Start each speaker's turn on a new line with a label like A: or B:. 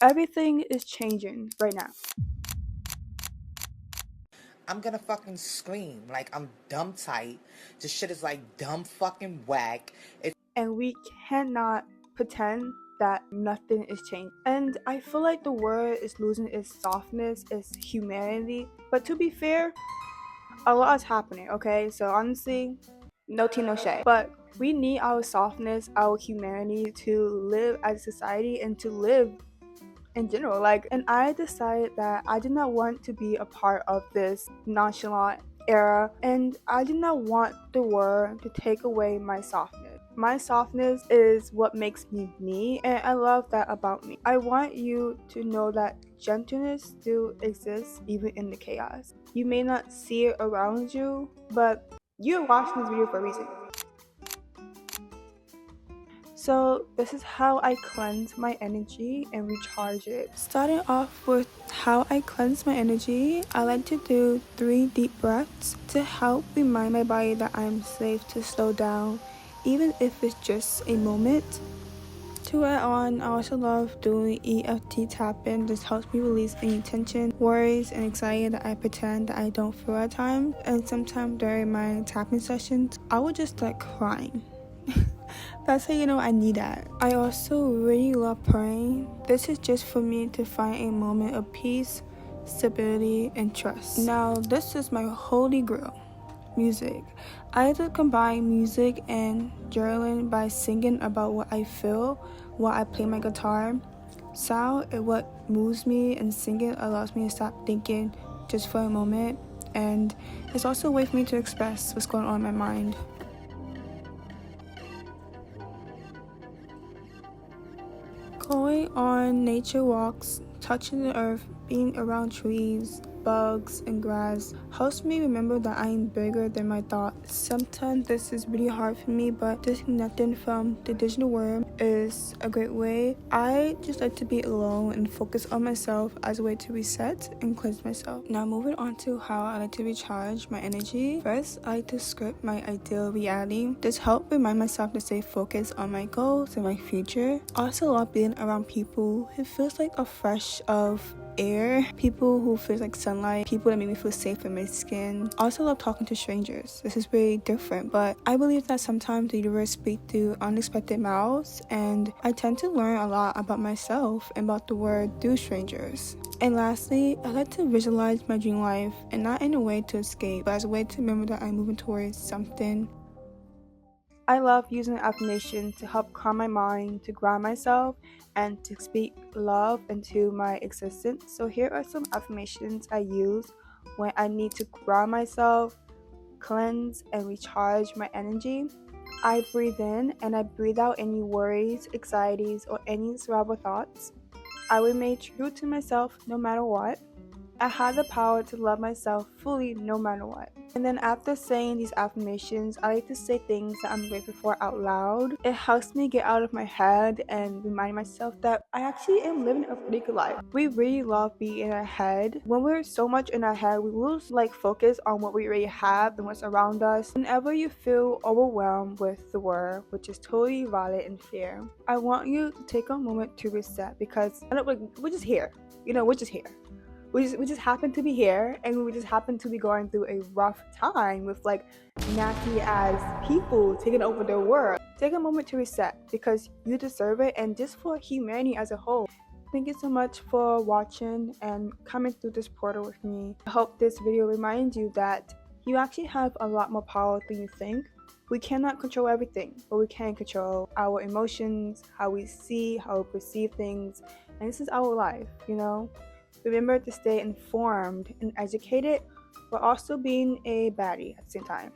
A: Everything is changing right now.
B: I'm gonna fucking scream. Like, I'm dumb tight. This shit is like dumb fucking whack.
A: And we cannot pretend that nothing is changing. And I feel like the word is losing its softness, its humanity. But to be fair, a lot is happening, okay? So honestly, no tea, no shade. But we need our softness, our humanity to live as a society and to live in general. Like, and I decided that I did not want to be a part of this nonchalant era, and I did not want the world to take away my softness. My softness is what makes me me, and I love that about me. I want you to know that gentleness still exists even in the chaos. You may not see it around you, but you're watching this video for a reason. So this is how I cleanse my energy and recharge it. Starting off with how I cleanse my energy, I like to do 3 deep breaths to help remind my body that I'm safe to slow down, even if it's just a moment. To add on, I also love doing EFT tapping. This helps me release any tension, worries, and anxiety that I pretend that I don't feel at times. And sometimes during my tapping sessions, I would just start crying. That's how you know I need that. I also really love praying. This is just for me to find a moment of peace, stability, and trust. Now, this is my holy grail. Music. I like to combine music and journaling by singing about what I feel while I play my guitar. Sound is what moves me, and singing allows me to stop thinking just for a moment. And it's also a way for me to express what's going on in my mind. Going on nature walks, touching the earth, being around trees, bugs, and grass helps me remember that I am bigger than my thoughts. Sometimes this is really hard for me, but disconnecting from the digital world is a great way. I just like to be alone and focus on myself as a way to reset and cleanse myself. Now moving on to how I like to recharge my energy. First, I like to script my ideal reality. This helps remind myself to stay focused on my goals and my future. Also love being around people who feels like a fresh of air, people who feel like sunlight, people that make me feel safe in my skin. Also love talking to strangers. This is very different, but I believe that sometimes the universe speaks through unexpected mouths, and I tend to learn a lot about myself and about the world through strangers. And lastly, I like to visualize my dream life, and not in a way to escape, but as a way to remember that I'm moving towards something. I love using affirmation to help calm my mind, to ground myself, and to speak love into my existence. So here are some affirmations I use when I need to ground myself, cleanse, and recharge my energy. I breathe in and I breathe out any worries, anxieties, or any cerebral thoughts. I remain true to myself no matter what. I have the power to love myself fully no matter what. And then after saying these affirmations, I like to say things that I'm grateful for out loud. It helps me get out of my head and remind myself that I actually am living a pretty good life. We really love being in our head. When we're so much in our head, we lose focus on what we already have and what's around us. Whenever you feel overwhelmed with the world, which is totally valid and fair, I want you to take a moment to reset because we're just here. We're just here. We just happen to be here, and we just happen to be going through a rough time with nasty ass people taking over the world. Take a moment to reset because you deserve it, and just for humanity as a whole. Thank you so much for watching and coming through this portal with me. I hope this video reminds you that you actually have a lot more power than you think. We cannot control everything, but we can control our emotions, how we see, how we perceive things, and this is our life. Remember to stay informed and educated, but also being a baddie at the same time.